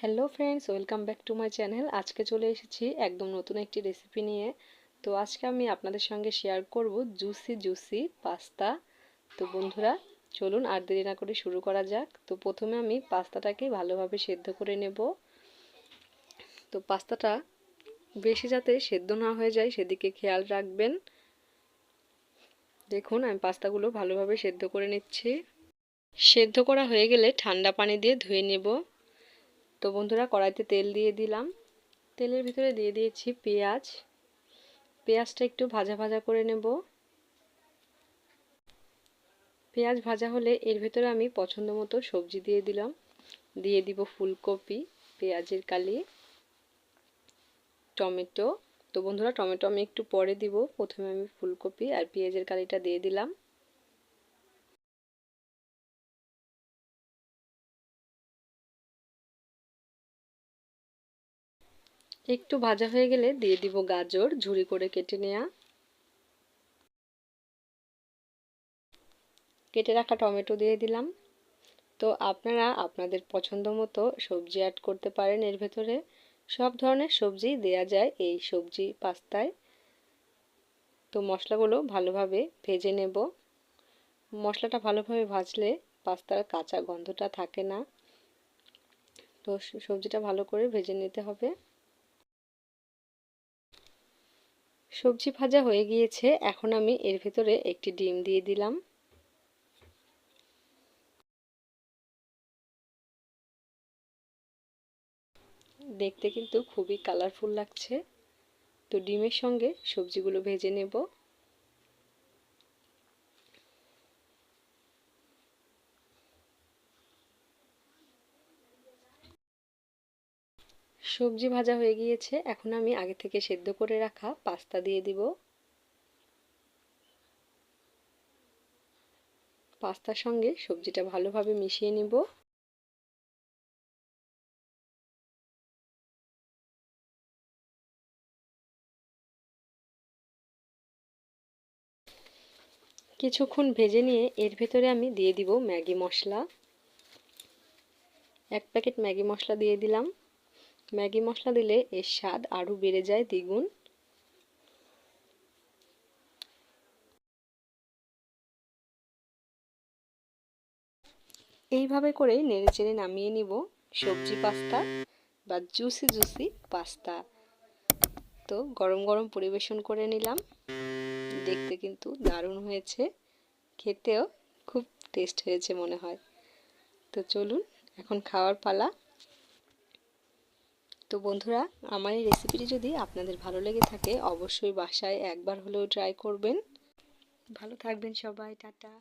Hello friends, welcome back to my channel. আজকে চলে এসেছি একদম নতুন একটি রেসিপি নিয়ে। তো আজকে আমি আপনাদের সঙ্গে শেয়ার করব জুসি পাস্তা। তো বন্ধুরা, চলুন আর দেরি না করে শুরু করা যাক। তো প্রথমে আমি পাস্তাটাকে ভালোভাবে সেদ্ধ করে নেব। তো পাস্তাটা বেশি যাতে সেদ্ধ না হয়ে যায় সেদিকে খেয়াল রাখবেন। দেখুন, আমি পাস্তাগুলো ভালোভাবে সেদ্ধ করে নিচ্ছি। সেদ্ধ করা হয়ে গেলে ঠান্ডা পানি দিয়ে ধুয়ে নেব। তো বন্ধুরা, কড়াইতে তেল দিয়ে দিলাম। তেলের ভিতরে দিয়ে দিয়েছি পেঁয়াজটা একটু ভাজা ভাজা করে নেব। পেঁয়াজ ভাজা হলে এর ভিতরে আমি পছন্দ মতো সবজি দিয়ে দিব ফুলকপি, পেঁয়াজের কালি, টমেটো। তো বন্ধুরা, টমেটো আমি একটু পরে দিব, প্রথমে আমি ফুলকপি আর পেঁয়াজের কালিটা দিয়ে দিলাম। একটু ভাজা হয়ে গেলে দিয়ে দিব গাজর ঝুরি করে কেটে নেওয়া। কেটে রাখা টমেটো দিয়ে দিলাম। তো আপনারা আপনাদের পছন্দ মতো সবজি অ্যাড করতে পারেন। এর ভেতরে সব ধরনের সবজি দেয়া যায় এই সবজি পাস্তায়। তো মশলাগুলো ভালোভাবে ভেজে নেব। মশলাটা ভালোভাবে ভাজলে পাস্তার কাঁচা গন্ধটা থাকে না। তো সবজিটা ভালো করে ভেজে নিতে হবে। সবজি ভাজা হয়ে গিয়েছে, এখন আমি এর ভেতরে একটি ডিম দিয়ে দিলাম। দেখতে কিন্তু খুবই কালারফুল লাগছে। তো ডিমের সঙ্গে সবজিগুলো ভেজে নেব। সবজি ভাজা হয়ে গিয়েছে, এখন আমি আগে থেকে সেদ্ধ করে রাখা পাস্তা দিয়ে দিব। পাস্তার সঙ্গে সবজিটা ভালোভাবে মিশিয়ে নিব। কিছুক্ষণ ভেজে নিয়ে এর ভেতরে আমি দিয়ে দিব ম্যাগি মশলা। 1 প্যাকেট ম্যাগি মশলা দিয়ে দিলাম। ম্যাগি মশলা দিলে এর স্বাদ আরও বেড়ে যায় দ্বিগুণ। এইভাবে করে নেড়েচেড়ে নামিয়ে নিব সবজি পাস্তা বা জুসি পাস্তা। তো গরম গরম পরিবেশন করে নিলাম। দেখতে কিন্তু দারুণ হয়েছে, খেতেও খুব টেস্ট হয়েছে মনে হয়। তো চলুন, এখন খাওয়ার পালা। তো বন্ধুরা, আমার এই রেসিপিটি যদি আপনাদের ভালো লেগে থাকে অবশ্যই বাসায় একবার হলেও ট্রাই করবেন। ভালো থাকবেন সবাই, টাটা।